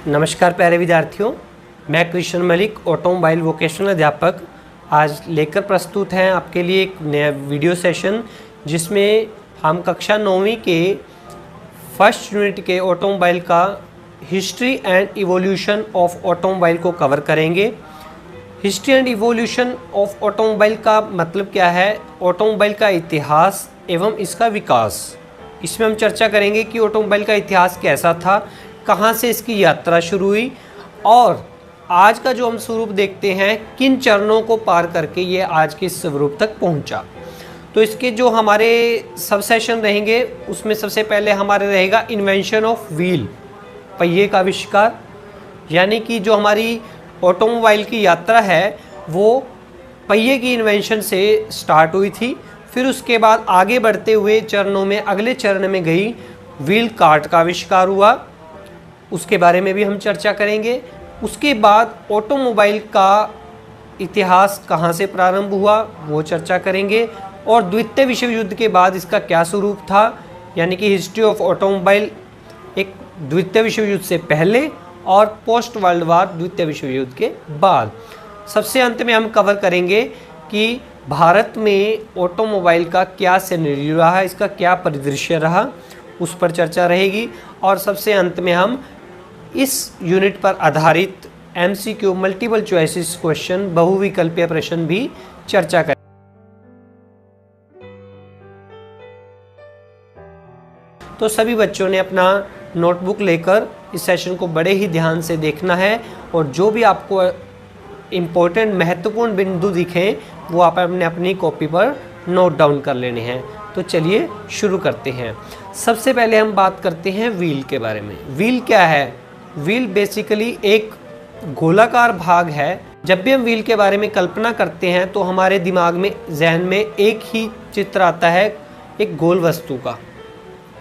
नमस्कार प्यारे विद्यार्थियों, मैं कृष्ण मलिक ऑटोमोबाइल वोकेशनल अध्यापक आज लेकर प्रस्तुत हैं आपके लिए एक नया वीडियो सेशन, जिसमें हम कक्षा 9वीं के फर्स्ट यूनिट के ऑटोमोबाइल का history and evolution of automobile को कवर करेंगे। History and evolution of automobile का मतलब क्या है? ऑटोमोबाइल का इतिहास एवं इसका विकास। इसमें हम चर्चा करेंगे कि ऑटोमोबाइल का इतिहास कैसा था, कहाँ से इसकी यात्रा शुरू हुई और आज का जो हम स्वरूप देखते हैं किन चरणों को पार करके ये आज के स्वरूप तक पहुंचा। तो इसके जो हमारे सब सेशन रहेंगे उसमें सबसे पहले हमारे रहेगा इन्वेंशन ऑफ व्हील, पहिए का आविष्कार, यानी कि जो हमारी ऑटोमोबाइल की यात्रा है वो पहिए की इन्वेंशन से स्टार्ट हुई थी। फिर उसके बाद आगे बढ़ते हुए चरणों में अगले चरण में गई व्हील कार्ट का आविष्कार हुआ, उसके बारे में भी हम चर्चा करेंगे। उसके बाद ऑटोमोबाइल का इतिहास कहाँ से प्रारंभ हुआ वो चर्चा करेंगे और द्वितीय विश्व युद्ध के बाद इसका क्या स्वरूप था, यानी कि हिस्ट्री ऑफ ऑटोमोबाइल एक द्वितीय विश्व युद्ध से पहले और पोस्ट वर्ल्ड वार द्वितीय विश्व युद्ध के बाद। सबसे अंत में हम कवर करेंगे कि भारत में ऑटोमोबाइल का क्या सिनेरियो रहा, इसका क्या परिदृश्य रहा, उस पर चर्चा रहेगी। और सबसे अंत में हम इस यूनिट पर आधारित MCQ मल्टीपल चॉइसेस क्वेश्चन, बहुविकल्पीय प्रश्न भी चर्चा करें। तो सभी बच्चों ने अपना नोटबुक लेकर इस सेशन को बड़े ही ध्यान से देखना है और जो भी आपको इम्पोर्टेंट महत्वपूर्ण बिंदु दिखें वो आप अपनी कॉपी पर नोट डाउन कर लेने हैं। तो चलिए शुरू करते हैं। सबसे पहले हम बात करते हैं व्हील के बारे में। व्हील क्या है? व्हील बेसिकली एक गोलाकार भाग है। जब भी हम व्हील के बारे में कल्पना करते हैं तो हमारे दिमाग में, जहन में एक ही चित्र आता है, एक गोल वस्तु का।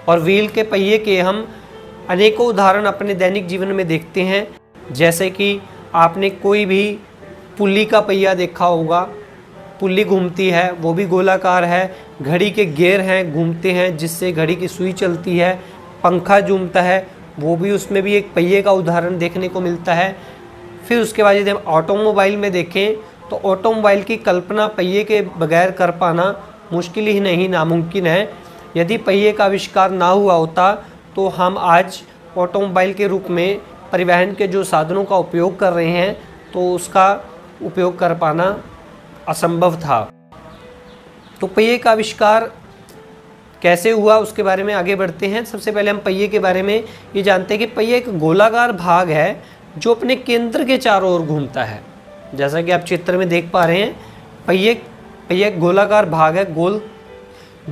और व्हील के पहिए के हम अनेकों उदाहरण अपने दैनिक जीवन में देखते हैं, जैसे कि आपने कोई भी पुल्ली का पहिया देखा होगा, पुल्ली घूमती है, वो भी गोलाकार है। घड़ी के गियर हैं, घूमते हैं, जिससे घड़ी की सुई चलती है। पंखा झूमता है, वो भी, उसमें भी एक पहिए का उदाहरण देखने को मिलता है। फिर उसके बाद यदि हम ऑटोमोबाइल में देखें तो ऑटोमोबाइल की कल्पना पहिए के बगैर कर पाना मुश्किल ही नहीं, नामुमकिन है। यदि पहिए का आविष्कार ना हुआ होता तो हम आज ऑटोमोबाइल के रूप में परिवहन के जो साधनों का उपयोग कर रहे हैं तो उसका उपयोग कर पाना असंभव था। तो पहिए का आविष्कार कैसे हुआ उसके बारे में आगे बढ़ते हैं। सबसे पहले हम पहिए के बारे में ये जानते हैं कि पहिया एक गोलाकार भाग है जो अपने केंद्र के चारों ओर घूमता है। जैसा कि आप चित्र में देख पा रहे हैं, पहिया एक गोलाकार भाग है, गोल,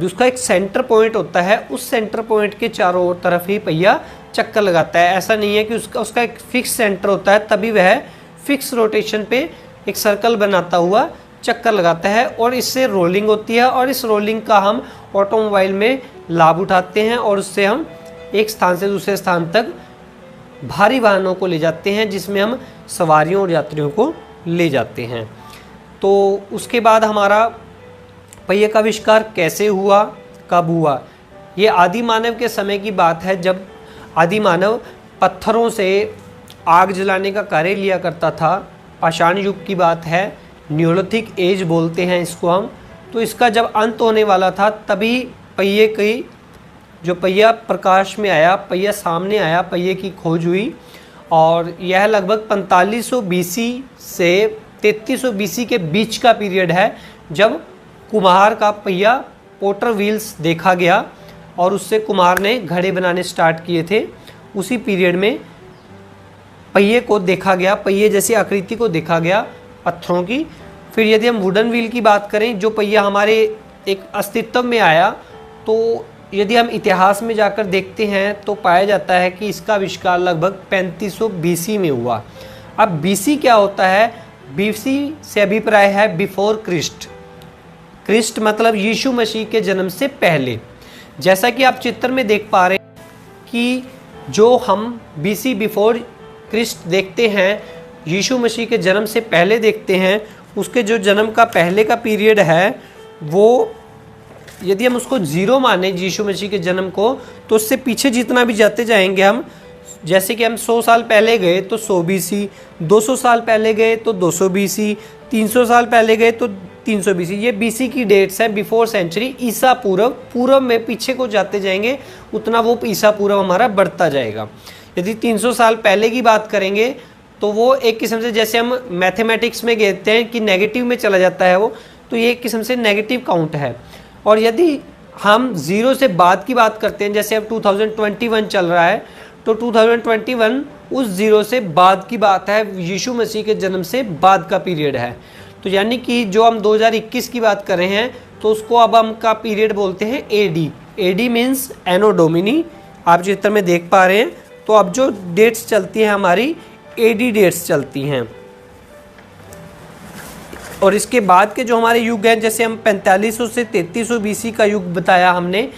उसका एक सेंटर पॉइंट होता है। उस सेंटर पॉइंट के चारों ओर तरफ ही पहिया चक्कर लगाता है। ऐसा नहीं है कि उसका एक फिक्स सेंटर होता है, तभी वह फिक्स रोटेशन पे एक सर्कल बनाता हुआ चक्कर लगाता है और इससे रोलिंग होती है और इस रोलिंग का हम ऑटोमोबाइल में लाभ उठाते हैं और उससे हम एक स्थान से दूसरे स्थान तक भारी वाहनों को ले जाते हैं, जिसमें हम सवारियों और यात्रियों को ले जाते हैं। तो उसके बाद हमारा पहिए का आविष्कार कैसे हुआ, कब हुआ? ये आदि मानव के समय की बात है, जब आदि मानव पत्थरों से आग जलाने का कार्य लिया करता था। पाषाण युग की बात है, न्यूलिथिक एज बोलते हैं इसको हम। तो इसका जब अंत होने वाला था तभी पहिए की, जो पहिया प्रकाश में आया, पहिया सामने आया, पहिए की खोज हुई। और यह लगभग 4500 BC से 3300 BC के बीच का पीरियड है, जब कुम्हार का पहिया, पोटर व्हील्स देखा गया और उससे कुम्हार ने घड़े बनाने स्टार्ट किए थे। उसी पीरियड में पहिए को देखा गया, पहिए जैसी आकृति को देखा गया पत्थरों की। फिर यदि हम वुडन व्हील की बात करें, जो पहिया हमारे एक अस्तित्व में आया, तो यदि हम इतिहास में जाकर देखते हैं तो पाया जाता है कि इसका आविष्कार लगभग 3500 BC में हुआ। अब BC क्या होता है? BC से अभिप्राय है बिफोर क्रिस्ट। क्रिस्ट मतलब यीशु मसीह के जन्म से पहले। जैसा कि आप चित्र में देख पा रहे हैं कि जो हम BC बिफोर क्रिस्ट देखते हैं, यीशु मसीह के जन्म से पहले देखते हैं, उसके जो जन्म का पहले का पीरियड है वो, यदि हम उसको 0 माने यीशु मसीह के जन्म को, तो उससे पीछे जितना भी जाते जाएंगे हम जैसे कि हम 100 साल पहले गए तो 100 BC, 200 साल पहले गए तो 200 BC, 300 साल पहले गए तो 300 BC। ये BC की डेट्स है, बिफोर सेंचुरी, ईसा पूर्व। पूर्व में पीछे को जाते जाएंगे उतना वो ईसा पूर्व हमारा बढ़ता जाएगा। यदि 300 साल पहले की बात करेंगे तो वो एक किस्म से, जैसे हम मैथमेटिक्स में कहते हैं कि नेगेटिव में चला जाता है वो, तो ये एक किस्म से नेगेटिव काउंट है। और यदि हम 0 से बाद की बात करते हैं, जैसे अब 2021 चल रहा है, तो 2021 उस 0 से बाद की बात है, यीशु मसीह के जन्म से बाद का पीरियड है। तो यानी कि जो हम 2021 की बात कर रहे हैं तो उसको अब हम का पीरियड बोलते हैं AD। AD मीन्स एनो डोमिनी, आप चित्र में देख पा रहे हैं। तो अब जो डेट्स चलती हैं हमारी AD डेट्स चलती हैं। और इसके बाद के जो हमारे युग हैं, जैसे हम 4500 से 3300 BC का युग बताया हमने,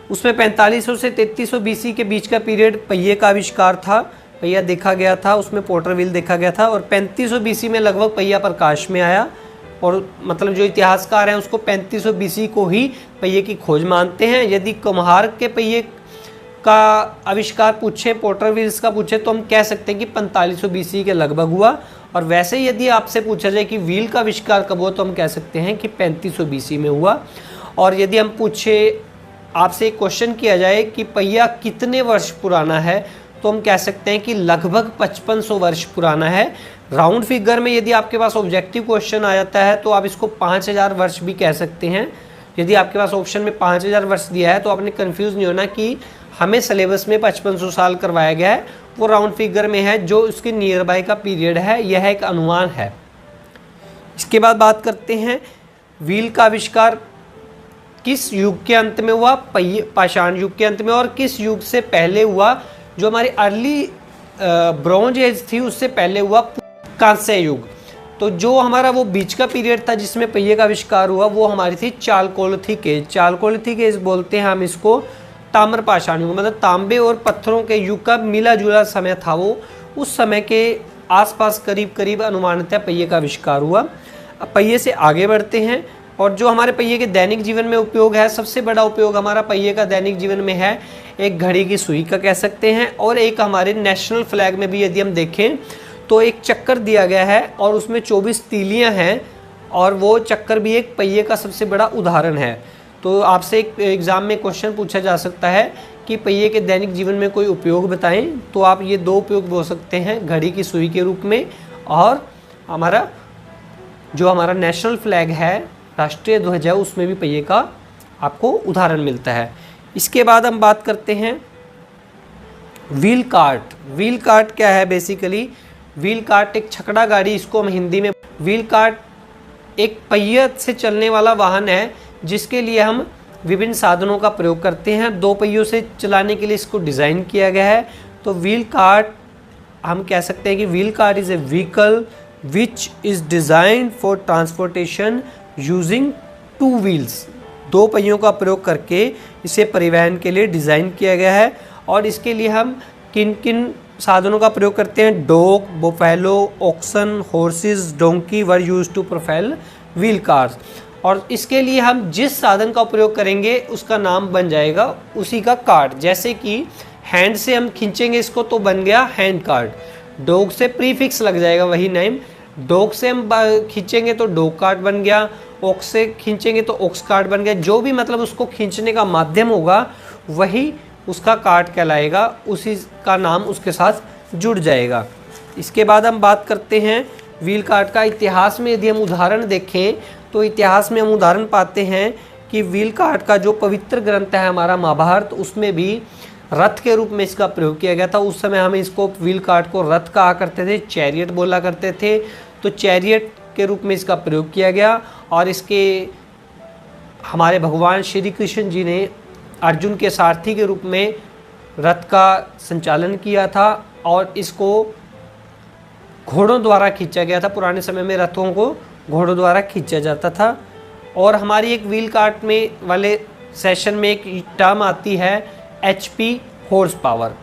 उसमें 4500 से 3300 BC के बीच का पीरियड पहिए का आविष्कार था, पहिया देखा गया था, उसमें पोटर व्हील देखा गया था। और 3500 BC में लगभग पहिया प्रकाश में आया। और मतलब जो इतिहासकार हैं उसको 3500 BC को ही पहिए की खोज मानते हैं। यदि कुम्हार के पहिए का आविष्कार पूछे, पोटर व्हील्स का पूछे, तो हम कह सकते हैं कि 4500 BC के लगभग हुआ। और वैसे यदि आपसे पूछा जाए कि व्हील का आविष्कार कब हुआ, तो हम कह सकते हैं कि 3500 BC में हुआ। और यदि हम पूछे, आपसे एक क्वेश्चन किया जाए कि पहिया कितने वर्ष पुराना है, तो हम कह सकते हैं कि लगभग 5500 वर्ष पुराना है। राउंड फिगर में यदि आपके पास ऑब्जेक्टिव क्वेश्चन आ जाता है तो आप इसको 5000 वर्ष भी कह सकते हैं। यदि आपके पास ऑप्शन में 5000 वर्ष दिया है तो आपने कंफ्यूज नहीं होना कि हमें सिलेबस में 5500 साल करवाया गया है, वो राउंड फिगर में है, जो उसके नियर बाय का पीरियड है, यह एक अनुमान है। इसके बाद बात करते हैं व्हील का आविष्कार किस युग के अंत में हुआ, पाषाण युग के अंत में, और किस युग से पहले हुआ, जो हमारी अर्ली ब्रॉन्ज एज थी उससे पहले हुआ कांस्य युग। तो जो हमारा वो बीच का पीरियड था जिसमें पहिए का आविष्कार हुआ, वो हमारी थी चालकोलिथिक एज। चालकोलिथिक एज बोलते हैं हम इसको ताम्र पाषाण युग, मतलब तांबे और पत्थरों के युग का मिला जुला समय था वो। उस समय के आसपास करीब करीब अनुमानतः पहिए का आविष्कार हुआ। अब पहिए से आगे बढ़ते हैं, और जो हमारे पहिए के दैनिक जीवन में उपयोग है, सबसे बड़ा उपयोग हमारा पहिए का दैनिक जीवन में है एक घड़ी की सुई का कह सकते हैं। और एक हमारे नेशनल फ्लैग में भी यदि हम देखें तो एक चक्कर दिया गया है और उसमें 24 तीलियां हैं, और वो चक्कर भी एक पहिए का सबसे बड़ा उदाहरण है। तो आपसे एक एग्ज़ाम में क्वेश्चन पूछा जा सकता है कि पहिए के दैनिक जीवन में कोई उपयोग बताएं, तो आप ये दो उपयोग बोल सकते हैं, घड़ी की सुई के रूप में, और हमारा जो हमारा नेशनल फ्लैग है, राष्ट्रीय ध्वज है, उसमें भी पहिए का आपको उदाहरण मिलता है। इसके बाद हम बात करते हैं व्हील कार्ट। व्हील कार्ट क्या है? बेसिकली व्हील कार्ट एक छकड़ा गाड़ी, इसको हम हिंदी में, व्हील कार्ट एक पहिए से चलने वाला वाहन है जिसके लिए हम विभिन्न साधनों का प्रयोग करते हैं। दो पहियों से चलाने के लिए इसको डिज़ाइन किया गया है। तो व्हील कार्ट हम कह सकते हैं कि wheel cart is a vehicle which is designed for transportation using two wheels. दो पहियों का प्रयोग करके इसे परिवहन के लिए डिज़ाइन किया गया है। और इसके लिए हम किन किन साधनों का प्रयोग करते हैं? Dog, buffalo, oxen, horses, donkey were used to propel wheel cars. और इसके लिए हम जिस साधन का उपयोग करेंगे उसका नाम बन जाएगा उसी का कार्ट। जैसे कि हैंड से हम खींचेंगे इसको तो बन गया हैंड कार्ट, डॉग से प्रीफिक्स लग जाएगा वही नेम, डॉग से हम खींचेंगे तो डॉग कार्ट बन गया, ऑक्स से खींचेंगे तो ऑक्स कार्ट बन गया। जो भी मतलब उसको खींचने का माध्यम होगा वही उसका कार्ट कहलाएगा, उसी का नाम उसके साथ जुड़ जाएगा। इसके बाद हम बात करते हैं व्हील कार्ट का। इतिहास में यदि हम उदाहरण देखें तो इतिहास में हम उदाहरण पाते हैं कि व्हील कार्ट का जो पवित्र ग्रंथ है हमारा महाभारत, उसमें भी रथ के रूप में इसका प्रयोग किया गया था। उस समय हम इसको व्हील कार्ट को रथ कहा करते थे, चैरियट बोला करते थे। तो चैरियट के रूप में इसका प्रयोग किया गया। और इसके हमारे भगवान श्री कृष्ण जी ने अर्जुन के सारथी के रूप में रथ का संचालन किया था, और इसको घोड़ों द्वारा खींचा गया था। पुराने समय में रथों को घोड़ों द्वारा खींचा जाता था। और हमारी एक व्हील कार्ट में वाले सेशन में एक टर्म आती है HP हॉर्स पावर।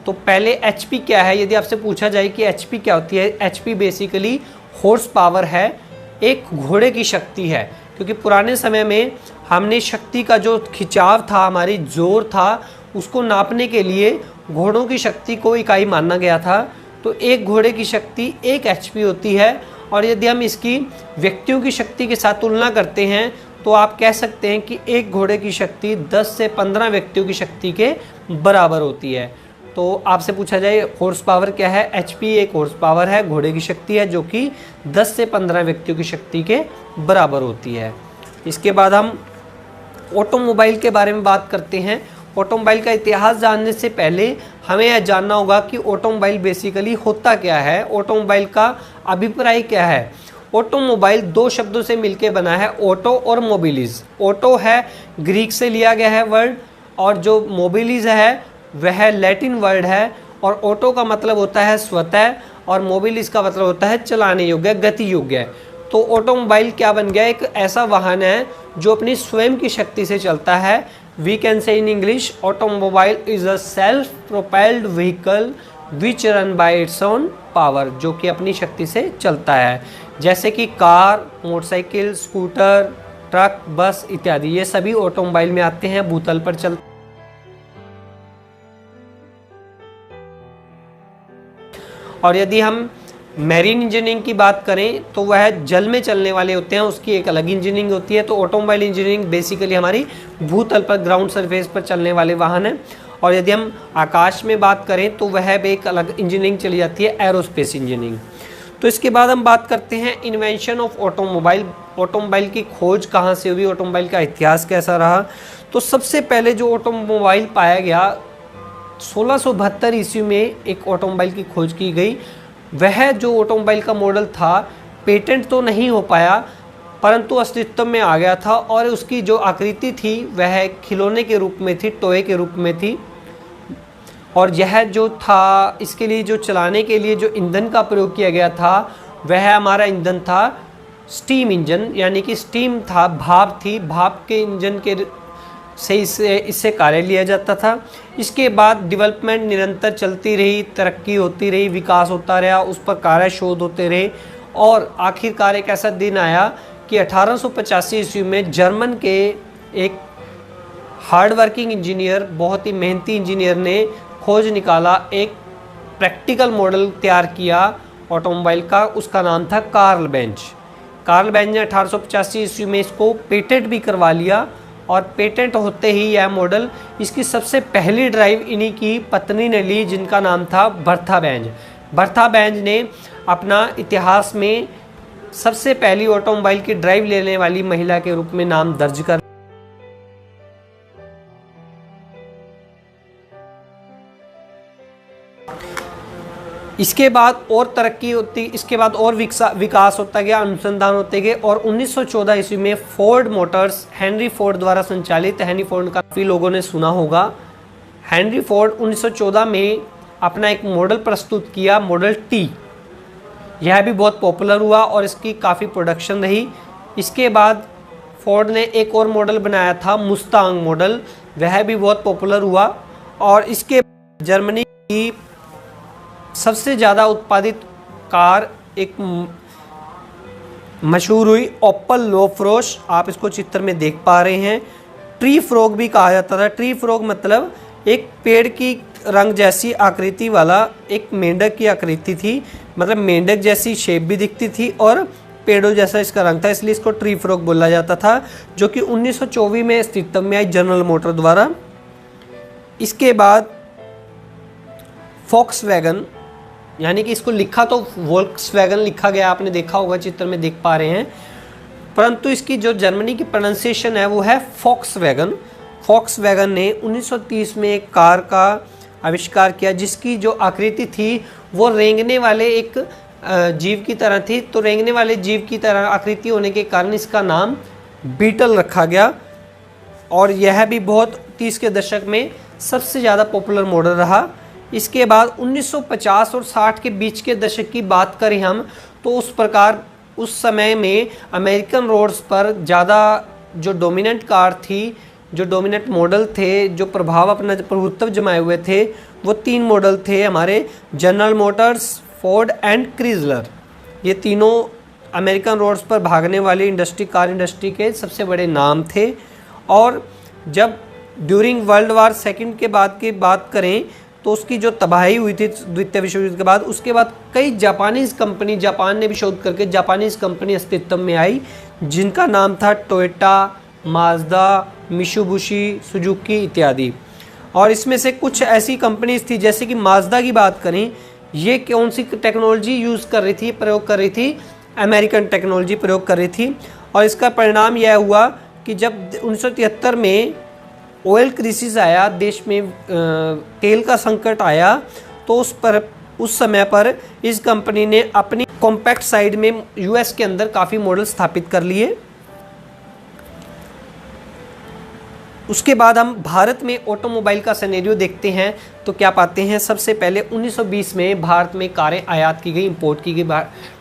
तो पहले HP क्या है? यदि आपसे पूछा जाए कि HP क्या होती है, HP बेसिकली हॉर्स पावर है, एक घोड़े की शक्ति है। क्योंकि पुराने समय में हमने शक्ति का जो खिंचाव था, हमारी जोर था, उसको नापने के लिए घोड़ों की शक्ति को इकाई माना गया था। तो एक घोड़े की शक्ति 1 HP होती है। और यदि हम इसकी व्यक्तियों की शक्ति के साथ तुलना करते हैं तो आप कह सकते हैं कि एक घोड़े की शक्ति 10 से 15 व्यक्तियों की शक्ति के बराबर होती है। तो आपसे पूछा जाए हॉर्स पावर क्या है, HP एक हॉर्स पावर है, घोड़े की शक्ति है, जो कि 10 से 15 व्यक्तियों की शक्ति के बराबर होती है। इसके बाद हम ऑटोमोबाइल के बारे में बात करते हैं। ऑटोमोबाइल का इतिहास जानने से पहले हमें यह जानना होगा कि ऑटोमोबाइल बेसिकली होता क्या है, ऑटोमोबाइल का अभिप्राय क्या है। ऑटोमोबाइल 2 शब्दों से मिलकर बना है, ऑटो और मोबिलिस। ऑटो है ग्रीक से लिया गया है वर्ड, और जो मोबिलिस है वह लैटिन वर्ड है। और ऑटो का मतलब होता है स्वतः, और मोबिलिस का मतलब होता है चलाने योग्य, गति योग्य। तो ऑटोमोबाइल क्या बन गया, एक ऐसा वाहन है जो अपनी स्वयं की शक्ति से चलता है। We can say in English automobile is a self propelled vehicle which run by its own power, जो कि अपनी शक्ति से चलता है। जैसे कि कार, मोटरसाइकिल, स्कूटर, ट्रक, बस इत्यादि, ये सभी ऑटोमोबाइल में आते हैं, भूतल पर चलते। और यदि हम मैरीन इंजीनियरिंग की बात करें तो वह जल में चलने वाले होते हैं, उसकी एक अलग इंजीनियरिंग होती है। तो ऑटोमोबाइल इंजीनियरिंग बेसिकली हमारी भूतल पर, ग्राउंड सरफेस पर चलने वाले वाहन है। और यदि हम आकाश में बात करें तो वह भी एक अलग इंजीनियरिंग चली जाती है, एरोस्पेस इंजीनियरिंग। तो इसके बाद हम बात करते हैं इन्वेंशन ऑफ ऑटोमोबाइल। ऑटोमोबाइल की खोज कहाँ से हुई, ऑटोमोबाइल का इतिहास कैसा रहा। तो सबसे पहले जो ऑटोमोबाइल पाया गया 1672 ईस्वी में एक ऑटोमोबाइल की खोज की गई। वह जो ऑटोमोबाइल का मॉडल था पेटेंट तो नहीं हो पाया, परंतु अस्तित्व में आ गया था। और उसकी जो आकृति थी वह खिलौने के रूप में थी, टॉय के रूप में थी। और यह जो था, इसके लिए जो चलाने के लिए जो ईंधन का प्रयोग किया गया था वह हमारा ईंधन था स्टीम इंजन, यानी कि स्टीम था, भाप थी, भाप के इंजन के से इससे कार्य लिया जाता था। इसके बाद डेवलपमेंट निरंतर चलती रही, तरक्की होती रही, विकास होता रहा, उस पर कार्य शोध होते रहे। और आखिरकार एक ऐसा दिन आया कि 1885 ईस्वी में जर्मन के एक हार्ड वर्किंग इंजीनियर, बहुत ही मेहनती इंजीनियर ने खोज निकाला, एक प्रैक्टिकल मॉडल तैयार किया ऑटोमोबाइल का। उसका नाम था कार्ल बेंज। कार्ल बेंज ने 1885 ईस्वी में इसको पेटेंट भी करवा लिया। और पेटेंट होते ही यह मॉडल, इसकी सबसे पहली ड्राइव इन्हीं की पत्नी ने ली, जिनका नाम था बर्था बेंज। बर्था बेंज ने अपना इतिहास में सबसे पहली ऑटोमोबाइल की ड्राइव लेने वाली महिला के रूप में नाम दर्ज कर। इसके बाद और तरक्की होती, इसके बाद और विकास होता गया, अनुसंधान होते गए। और 1914 ईस्वी में फोर्ड मोटर्स, हेनरी फोर्ड द्वारा संचालित, हेनरी फोर्ड का काफ़ी लोगों ने सुना होगा। हेनरी फोर्ड 1914 में अपना एक मॉडल प्रस्तुत किया, मॉडल टी। यह भी बहुत पॉपुलर हुआ और इसकी काफ़ी प्रोडक्शन रही। इसके बाद फोर्ड ने एक और मॉडल बनाया था, मुस्तांग मॉडल, वह भी बहुत पॉपुलर हुआ। और इसके जर्मनी की सबसे ज़्यादा उत्पादित कार एक मशहूर हुई, ओपल लोफ्रोश। आप इसको चित्र में देख पा रहे हैं। ट्री फ्रॉग भी कहा जाता था। ट्री फ्रॉग मतलब एक पेड़ की रंग जैसी आकृति वाला एक मेंढक की आकृति थी, मतलब मेंढक जैसी शेप भी दिखती थी और पेड़ों जैसा इसका रंग था, इसलिए इसको ट्री फ्रॉग बोला जाता था, जो कि 1924 में अस्तित्व में आई जनरल मोटर द्वारा। इसके बाद फॉक्सवैगन, यानी कि इसको लिखा तो वोल्क्सवैगन लिखा गया, आपने देखा होगा, चित्र में देख पा रहे हैं, परंतु इसकी जो जर्मनी की प्रोनाउंसिएशन है वो है फॉक्सवैगन। फॉक्सवैगन ने 1930 में एक कार का आविष्कार किया जिसकी जो आकृति थी वो रेंगने वाले एक जीव की तरह थी। तो रेंगने वाले जीव की तरह आकृति होने के कारण इसका नाम बीटल रखा गया। और यह भी बहुत 30 के दशक में सबसे ज़्यादा पॉपुलर मॉडल रहा। इसके बाद 1950 और 60 के बीच के दशक की बात करें हम, तो उस प्रकार उस समय में अमेरिकन रोड्स पर ज़्यादा जो डोमिनेंट कार थी, जो डोमिनेंट मॉडल थे, जो प्रभाव अपना प्रभुत्व जमाए हुए थे, वो 3 मॉडल थे हमारे, जनरल मोटर्स, फोर्ड एंड क्रिजलर। ये तीनों अमेरिकन रोड्स पर भागने वाली इंडस्ट्री, कार इंडस्ट्री के सबसे बड़े नाम थे। और जब ड्यूरिंग वर्ल्ड वार सेकंड के बाद की बात करें तो उसकी जो तबाही हुई थी द्वितीय विश्व युद्ध के बाद, उसके बाद कई जापानीज़ कंपनी, जापान ने भी शोध करके जापानीज़ कंपनी अस्तित्व में आई जिनका नाम था टोयोटा, माज़दा, मित्सुबिशी, सुजुकी इत्यादि। और इसमें से कुछ ऐसी कंपनीज थी जैसे कि माज़दा की बात करें, ये कौन सी टेक्नोलॉजी यूज़ कर रही थी, प्रयोग कर रही थी, अमेरिकन टेक्नोलॉजी प्रयोग कर रही थी। और इसका परिणाम यह हुआ कि जब 1973 में ऑयल क्राइसिस आया, देश में तेल का संकट आया, तो उस समय पर इस कंपनी ने अपनी कॉम्पैक्ट साइड में यूएस के अंदर काफ़ी मॉडल स्थापित कर लिए। उसके बाद हम भारत में ऑटोमोबाइल का सिनेरियो देखते हैं तो क्या पाते हैं, सबसे पहले 1920 में भारत में कारें आयात की गई, इंपोर्ट की गई,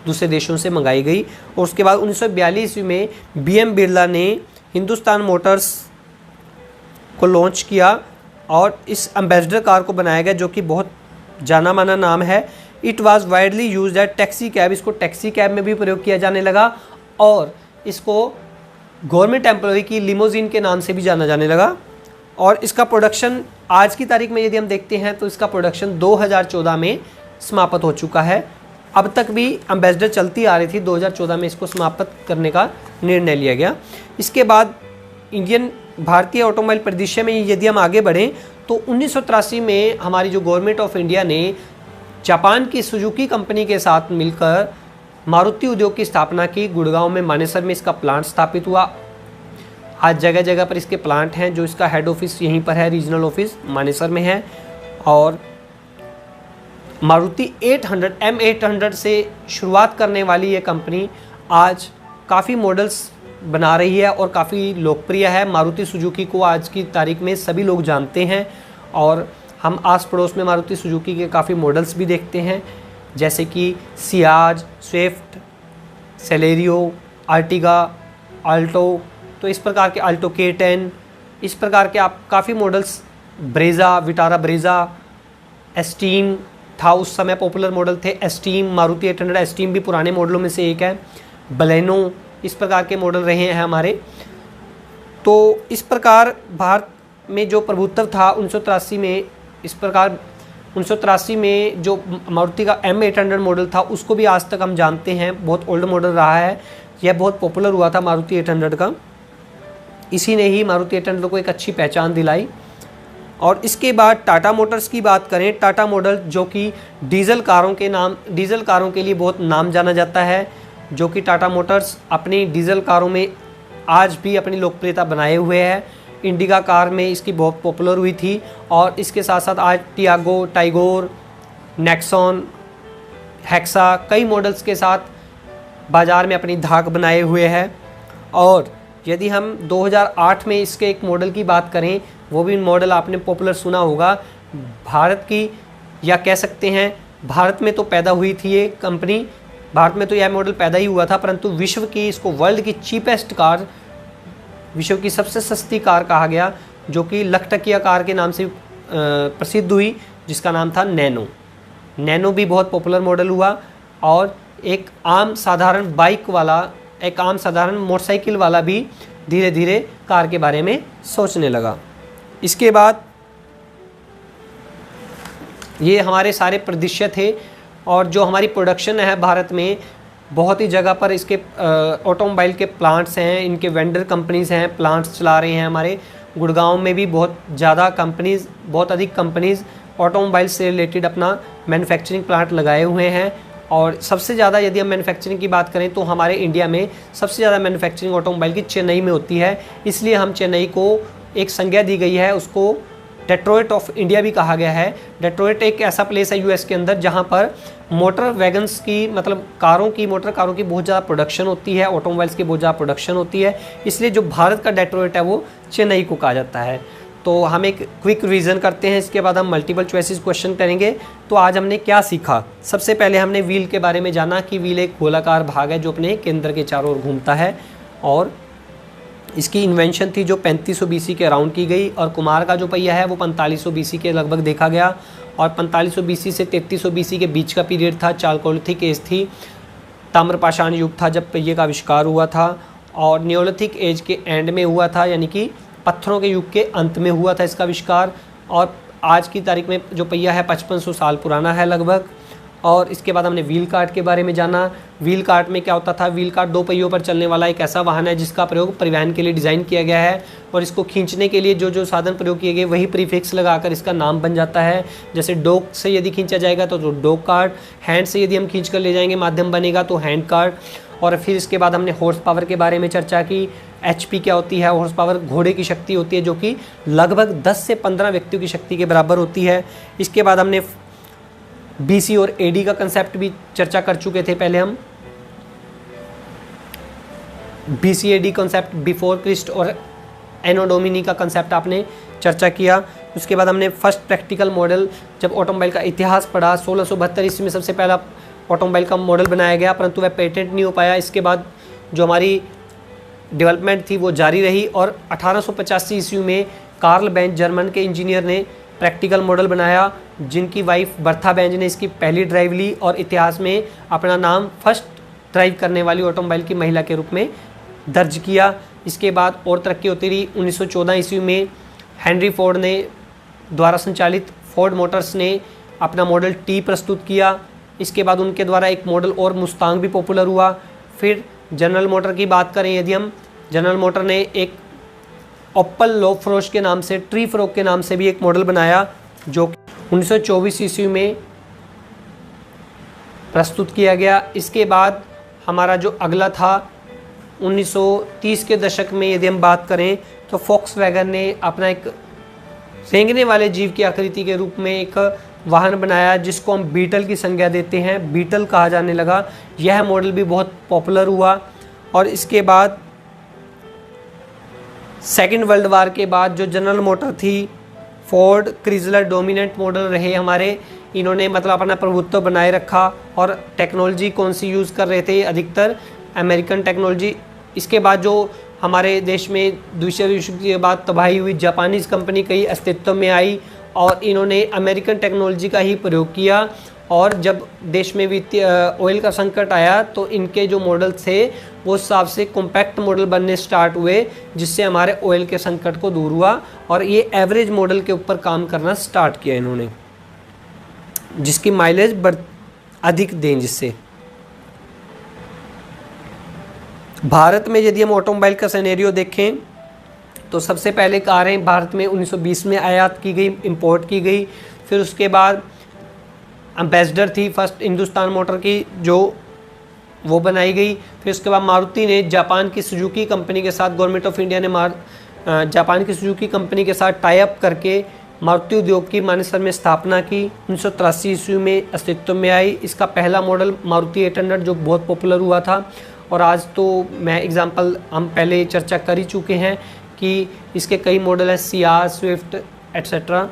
दूसरे देशों से मंगाई गई। और उसके बाद 1942 में बीएम बिरला ने हिंदुस्तान मोटर्स को लॉन्च किया और इस एम्बेसडर कार को बनाया गया जो कि बहुत जाना माना नाम है। It was widely used eight taxi cab, इसको टैक्सी कैब में भी प्रयोग किया जाने लगा और इसको गवर्नमेंट एम्प्लॉय की लिमोजिन के नाम से भी जाना जाने लगा। और इसका प्रोडक्शन आज की तारीख में यदि हम देखते हैं तो इसका प्रोडक्शन 2014 में समाप्त हो चुका है। अब तक भी एम्बेसडर चलती आ रही थी, 2014 में इसको समाप्त करने का निर्णय लिया गया। इसके बाद भारतीय ऑटोमोबाइल परिदृश्य में यदि हम आगे बढ़ें तो 1983 में हमारी जो गवर्नमेंट ऑफ इंडिया ने जापान की सुजुकी कंपनी के साथ मिलकर मारुति उद्योग की स्थापना की। गुड़गांव में, मानेसर में इसका प्लांट स्थापित हुआ। आज जगह जगह पर इसके प्लांट हैं, जो इसका हेड ऑफिस यहीं पर है, रीजनल ऑफिस मानेसर में है। और मारुति 800 M800 से शुरुआत करने वाली ये कंपनी आज काफ़ी मॉडल्स बना रही है और काफ़ी लोकप्रिय है। मारुति सुजुकी को आज की तारीख में सभी लोग जानते हैं और हम आस पड़ोस में मारुति सुजुकी के काफ़ी मॉडल्स भी देखते हैं, जैसे कि Ciaz, Swift, Celerio, Ertiga, Alto, तो इस प्रकार के अल्टो K10, इस प्रकार के आप काफ़ी models, Brezza, Vitara Brezza, esteem था उस समय पॉपुलर मॉडल थे, एस्टीम, मारुति 800 एस्टीम भी पुराने मॉडलों में से एक है, बलेनो, इस प्रकार के मॉडल रहे हैं हमारे। तो इस प्रकार भारत में जो प्रभुत्व था 1983 में, इस प्रकार 1983 में जो मारुति का M800 मॉडल था उसको भी आज तक हम जानते हैं, बहुत ओल्ड मॉडल रहा है। यह बहुत पॉपुलर हुआ था मारुति 800 का, इसी ने ही मारुति 800 को एक अच्छी पहचान दिलाई। और इसके बाद टाटा मोटर्स की बात करें, टाटा मॉडल जो कि डीजल कारों के लिए बहुत नाम जाना जाता है, जो कि टाटा मोटर्स अपनी डीजल कारों में आज भी अपनी लोकप्रियता बनाए हुए है। इंडिका कार में इसकी बहुत पॉपुलर हुई थी और इसके साथ साथ आज टियागो, टाइगोर, नेक्सॉन, हेक्सा कई मॉडल्स के साथ बाज़ार में अपनी धाक बनाए हुए है। और यदि हम 2008 में इसके एक मॉडल की बात करें, वो भी मॉडल आपने पॉपुलर सुना होगा, भारत की, या कह सकते हैं भारत में तो पैदा हुई थी ये कंपनी, भारत में तो यह मॉडल पैदा ही हुआ था, परंतु विश्व की, इसको वर्ल्ड की चीपेस्ट कार, विश्व की सबसे सस्ती कार कहा गया, जो कि लखटकिया कार के नाम से प्रसिद्ध हुई, जिसका नाम था नैनो। नैनो भी बहुत पॉपुलर मॉडल हुआ और एक आम साधारण बाइक वाला, एक आम साधारण मोटरसाइकिल वाला भी धीरे धीरे कार के बारे में सोचने लगा। इसके बाद ये हमारे सारे परिदृश्य थे और जो हमारी प्रोडक्शन है भारत में, बहुत ही जगह पर इसके ऑटोमोबाइल के प्लांट्स हैं, इनके वेंडर कंपनीज़ हैं, प्लांट्स चला रहे हैं। हमारे गुड़गांव में भी बहुत ज़्यादा कंपनीज़, बहुत अधिक कंपनीज़ ऑटोमोबाइल से रिलेटेड अपना मैन्युफैक्चरिंग प्लांट लगाए हुए हैं। और सबसे ज़्यादा यदि हम मैन्युफैक्चरिंग की बात करें तो हमारे इंडिया में सबसे ज़्यादा मैन्युफैक्चरिंग ऑटोमोबाइल की चेन्नई में होती है, इसलिए हम चेन्नई को एक संज्ञा दी गई है, उसको डेट्रॉइट ऑफ इंडिया भी कहा गया है। डेट्रॉइट एक ऐसा प्लेस है यूएस के अंदर जहां पर मोटर वैगन्स की, मतलब मोटर कारों की बहुत ज़्यादा प्रोडक्शन होती है, ऑटोमोबाइल्स की बहुत ज़्यादा प्रोडक्शन होती है, इसलिए जो भारत का डेट्रॉइट है वो चेन्नई को कहा जाता है। तो हम एक क्विक रिवीजन करते हैं, इसके बाद हम मल्टीपल चॉइसेस क्वेश्चन करेंगे। तो आज हमने क्या सीखा? सबसे पहले हमने व्हील के बारे में जाना कि व्हील एक गोलाकार भाग है जो अपने केंद्र के चारों ओर घूमता है और इसकी इन्वेंशन थी जो 3500 BC के अराउंड की गई। और कुमार का जो पहिया है वो 4500 BC के लगभग देखा गया और 4500 BC से 3300 BC के बीच का पीरियड था, चालकोलिथिक एज थी, ताम्रपाषाण युग था जब पहिए का आविष्कार हुआ था और न्योलिथिक एज के एंड में हुआ था, यानी कि पत्थरों के युग के अंत में हुआ था इसका आविष्कार, और आज की तारीख में जो पहिया है 5500 साल पुराना है लगभग। और इसके बाद हमने व्हील कार्ट के बारे में जाना। व्हील कार्ट में क्या होता था, व्हील कार्ट 2 पहियों पर चलने वाला एक ऐसा वाहन है जिसका प्रयोग परिवहन के लिए डिज़ाइन किया गया है, और इसको खींचने के लिए जो जो साधन प्रयोग किए गए वही प्रीफिक्स लगाकर इसका नाम बन जाता है। जैसे डॉग से यदि खींचा जाएगा तो डॉग कार्ट, हैंड से यदि हम खींच कर ले जाएंगे माध्यम बनेगा तो हैंड कार्ट। और फिर इसके बाद हमने हॉर्स पावर के बारे में चर्चा की। HP क्या होती है, हॉर्स पावर घोड़े की शक्ति होती है जो कि लगभग 10 से 15 व्यक्तियों की शक्ति के बराबर होती है। इसके बाद हमने BC और AD का कंसेप्ट भी चर्चा कर चुके थे पहले हम। BC AD concept, before Christ और एनो डोमिनी का कंसेप्ट आपने चर्चा किया। उसके बाद हमने फर्स्ट प्रैक्टिकल मॉडल, जब ऑटोमोबाइल का इतिहास पढ़ा, 1672 ईस्वी में सबसे पहला ऑटोमोबाइल का मॉडल बनाया गया, परंतु वह पेटेंट नहीं हो पाया। इसके बाद जो हमारी डेवलपमेंट थी वो जारी रही, और 1885 ईस्वी में कार्ल बेंज जर्मन के इंजीनियर ने प्रैक्टिकल मॉडल बनाया, जिनकी वाइफ बर्था बेंज ने इसकी पहली ड्राइव ली और इतिहास में अपना नाम फर्स्ट ड्राइव करने वाली ऑटोमोबाइल की महिला के रूप में दर्ज किया। इसके बाद और तरक्की होती रही। 1914 ईस्वी में हेनरी फोर्ड ने द्वारा संचालित फोर्ड मोटर्स ने अपना मॉडल T प्रस्तुत किया। इसके बाद उनके द्वारा एक मॉडल और मुस्तांग भी पॉपुलर हुआ। फिर जनरल मोटर की बात करें यदि हम, जनरल मोटर ने एक ओपल लोफ्रोश के नाम से, ट्री फ्रॉग के नाम से भी एक मॉडल बनाया जो 1924 ईस्वी में प्रस्तुत किया गया। इसके बाद हमारा जो अगला था 1930 के दशक में यदि हम बात करें तो फॉक्सवैगन ने अपना एक रेंगने वाले जीव की आकृति के रूप में एक वाहन बनाया जिसको हम बीटल की संज्ञा देते हैं, बीटल कहा जाने लगा। यह मॉडल भी बहुत पॉपुलर हुआ। और इसके बाद सेकेंड वर्ल्ड वार के बाद जो जनरल मोटर थी, फोर्ड क्रिजलर डोमिनेंट मॉडल रहे हमारे। इन्होंने मतलब अपना प्रभुत्व बनाए रखा, और टेक्नोलॉजी कौन सी यूज़ कर रहे थे, अधिकतर अमेरिकन टेक्नोलॉजी। इसके बाद जो हमारे देश में दूसरे विश्व के बाद तबाही हुई, जापानीज़ कंपनी कई अस्तित्व में आई और इन्होंने अमेरिकन टेक्नोलॉजी का ही प्रयोग किया। और जब देश में वित्तीय ऑयल का संकट आया तो इनके जो मॉडल थे वो हिसाब से कॉम्पैक्ट मॉडल बनने स्टार्ट हुए, जिससे हमारे ऑयल के संकट को दूर हुआ। और ये एवरेज मॉडल के ऊपर काम करना स्टार्ट किया इन्होंने, जिसकी माइलेज अधिक दें। जिससे भारत में यदि हम ऑटोमोबाइल का सिनेरियो देखें तो सबसे पहले कारें भारत में 1920 में आयात की गई, इंपोर्ट की गई। फिर उसके बाद एम्बेसडर थी फर्स्ट हिंदुस्तान मोटर की, जो वो बनाई गई। फिर उसके बाद मारुति ने जापान की सुजुकी कंपनी के साथ, गवर्नमेंट ऑफ इंडिया ने जापान की सुजुकी कंपनी के साथ टाई अप करके मारुति उद्योग की मानेसर में स्थापना की। 1983 ईस्वी में अस्तित्व में आई। इसका पहला मॉडल मारुति 800 जो बहुत पॉपुलर हुआ था। और आज तो मैं एग्जांपल हम पहले चर्चा कर ही चुके हैं कि इसके कई मॉडल हैं, सियाज, स्विफ्ट एट्सेट्रा।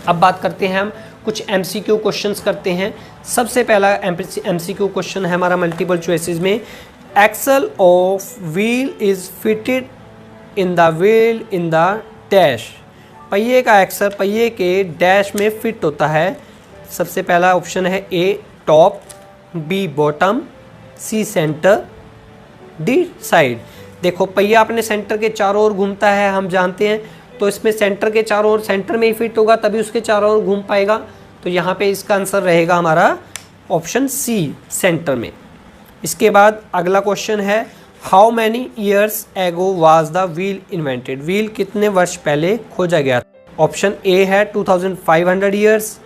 अब बात करते हैं हम कुछ MCQ क्वेश्चंस करते हैं। सबसे पहला MCQ क्वेश्चन है हमारा मल्टीपल चॉइसेस में, axle of wheel is fitted in the wheel in the dash. पहिए का एक्सल पहिए के डैश में फिट होता है। सबसे पहला ऑप्शन है A top, B bottom, C centre, D side. देखो पहिया अपने सेंटर के चारों ओर घूमता है, हम जानते हैं, तो इसमें सेंटर के चारों ओर, सेंटर में ही फिट होगा तभी उसके चारों ओर घूम पाएगा। तो यहाँ पे इसका आंसर रहेगा हमारा ऑप्शन C सेंटर में। इसके बाद अगला क्वेश्चन है, how many years ago was the wheel invented. Wheel कितने वर्ष पहले खोजा गया। ऑप्शन A है 2500 ईयर्स,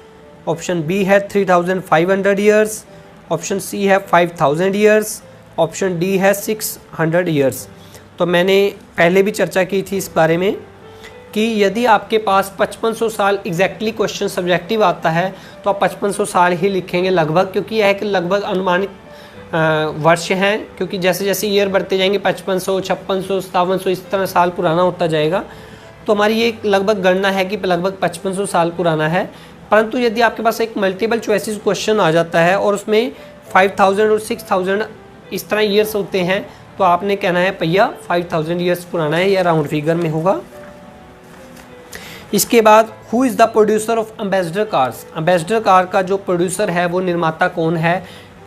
ऑप्शन B है 3500 ईयर्स, ऑप्शन C है 5000 ईयर्स, ऑप्शन D है 600 ईयर्स। तो मैंने पहले भी चर्चा की थी इस बारे में कि यदि आपके पास 5500 साल एग्जैक्टली क्वेश्चन सब्जेक्टिव आता है तो आप 5500 साल ही लिखेंगे लगभग, क्योंकि यह एक लगभग अनुमानित वर्ष हैं, क्योंकि जैसे जैसे ईयर बढ़ते जाएंगे 5500, 5600, 5700 इस तरह साल पुराना होता जाएगा। तो हमारी ये लगभग गणना है कि लगभग 5500 साल पुराना है। परंतु यदि आपके पास एक मल्टीपल चॉइसेस क्वेश्चन आ जाता है और उसमें 5000 और 6000 इस तरह ईयर्स होते हैं तो आपने कहना है भैया 5000 ईयर्स पुराना है, या राउंड फिगर में होगा। इसके बाद who is the producer of ambassador cars. Ambassador car का जो प्रोड्यूसर है वो निर्माता कौन है।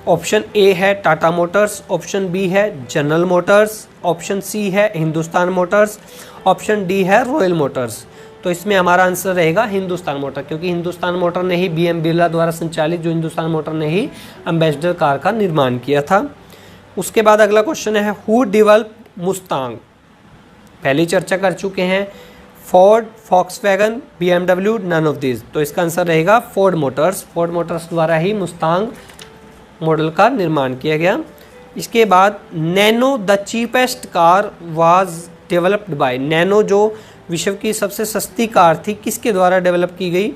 ऑप्शन ए है टाटा मोटर्स, ऑप्शन बी है जनरल मोटर्स, ऑप्शन सी है हिंदुस्तान मोटर्स, ऑप्शन डी है रॉयल मोटर्स। तो इसमें हमारा आंसर रहेगा हिंदुस्तान मोटर, क्योंकि हिंदुस्तान मोटर ने ही BM बिरला द्वारा संचालित जो हिंदुस्तान मोटर ने ही एम्बेसडर कार का निर्माण किया था। उसके बाद अगला क्वेश्चन है हु डेवलप मुस्तांग। पहले चर्चा कर चुके हैं, Ford, Volkswagen, BMW, none of this. तो इसका आंसर रहेगा फोर्ड मोटर्स। फोर्ड मोटर्स द्वारा ही मुस्तांग मॉडल का निर्माण किया गया। इसके बाद nano the cheapest car was developed by. Nano जो विश्व की सबसे सस्ती कार थी, किसके द्वारा डेवलप की गई?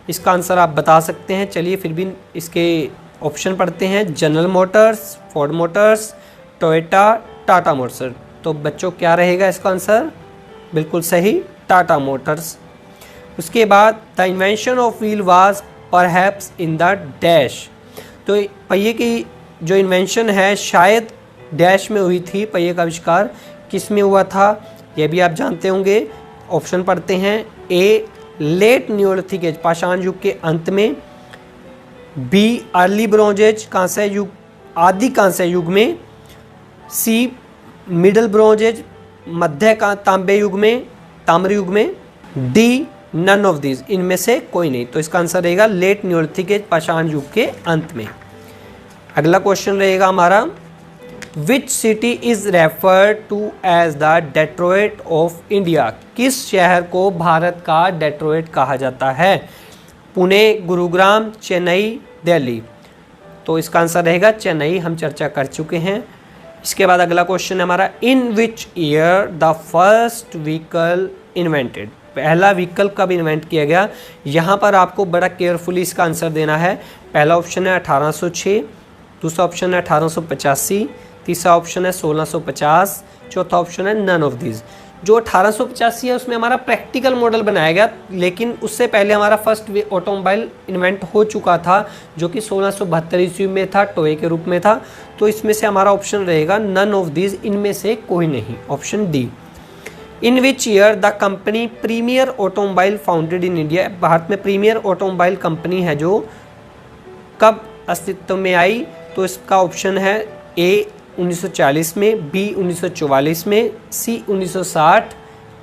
इसका आंसर आप बता सकते हैं। चलिए फिर भी इसके ऑप्शन पढ़ते हैं। General Motors, Ford Motors, Toyota, Tata Motors. तो बच्चों क्या रहेगा इसका आंसर? बिल्कुल सही, टाटा मोटर्स। उसके बाद the invention of wheel was perhaps in the dash. तो पहिए की जो इन्वेंशन है शायद डैश में हुई थी। पहिए का आविष्कार किस में हुआ था, यह भी आप जानते होंगे। ऑप्शन पढ़ते हैं। ए लेट न्यूलिथिक एज, पाषाण युग के अंत में। बी अर्ली ब्रॉन्ज एज, कांस्य युग, आदि कांस्य युग में। सी मिडल ब्रॉन्ज एज, मध्य का तांबे युग में, ताम्र युग में। डी नन ऑफ दिस, इनमें से कोई नहीं। तो इसका आंसर रहेगा लेट न्यूलिथिक एज, पाषाण युग के अंत में। अगला क्वेश्चन रहेगा हमारा which city is referred to as the Detroit of India. किस शहर को भारत का डेट्रॉइट कहा जाता है? पुणे, गुरुग्राम, चेन्नई, दिल्ली। तो इसका आंसर रहेगा चेन्नई, हम चर्चा कर चुके हैं। इसके बाद अगला क्वेश्चन है हमारा in which year the first vehicle invented. पहला व्हीकल कब इन्वेंट किया गया? यहाँ पर आपको बड़ा केयरफुली इसका आंसर देना है। पहला ऑप्शन है 1806, दूसरा ऑप्शन है 1885, तीसरा ऑप्शन है 1650, चौथा ऑप्शन है नन ऑफ दिस। जो 1885 है उसमें हमारा प्रैक्टिकल मॉडल बनाया गया, लेकिन उससे पहले हमारा फर्स्ट ऑटोमोबाइल इन्वेंट हो चुका था जो कि 1672 ईस्वी में था, टोये के रूप में था। तो इसमें से हमारा ऑप्शन रहेगा नन ऑफ दिस, इनमें से कोई नहीं, option D. In which year the company Premier Automobile founded in India. Bharat में प्रीमियर ऑटोमोबाइल कंपनी है जो कब अस्तित्व में आई? तो इसका ऑप्शन है ए 1940 में, बी 1944 में, सी 1960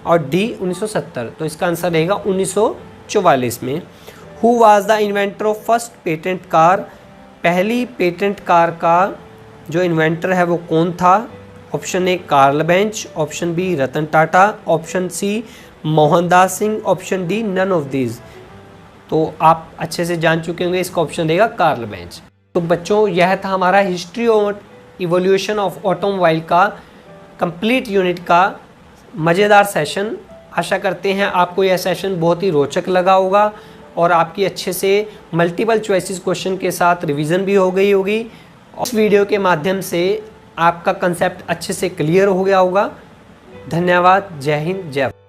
और डी 1970। तो इसका आंसर रहेगा 1944 में। Who was the inventor of first patent car. पहली पेटेंट कार का जो इन्वेंटर है वो कौन था? Option A Karl Benz, option B Ratan Tata, option C Mohandas Singh, option D none of these. तो आप अच्छे से जान चुके होंगे, इसका ऑप्शन रहेगा कार्ल बेंच। तो बच्चों यह था हमारा हिस्ट्री और इवोल्यूशन ऑफ ऑटोमोबाइल का कंप्लीट यूनिट का मज़ेदार सेशन। आशा करते हैं आपको यह सेशन बहुत ही रोचक लगा होगा और आपकी अच्छे से मल्टीपल चॉइसेस क्वेश्चन के साथ रिवीजन भी हो गई होगी। इस वीडियो के माध्यम से आपका कंसेप्ट अच्छे से क्लियर हो गया होगा। धन्यवाद। जय हिंद, जय भारत।